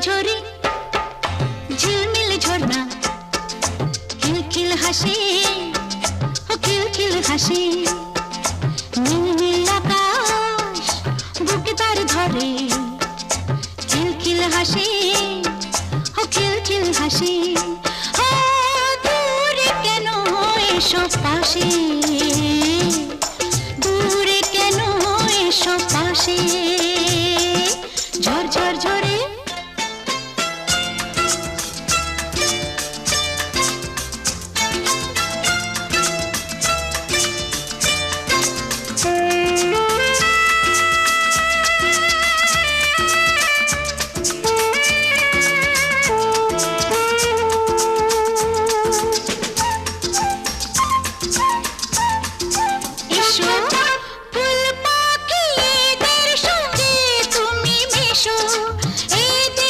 ঝরি ঝিলমিল ঝরনা কিলকিল হাসি ও কিলকিল হাসি নীল নীল আকাশ বুকে তার ধরে কিলকিল হাসি ও কিলকিল হাসি ও দূরে কেন এসো পাশে দূরে কেন এসো পাশে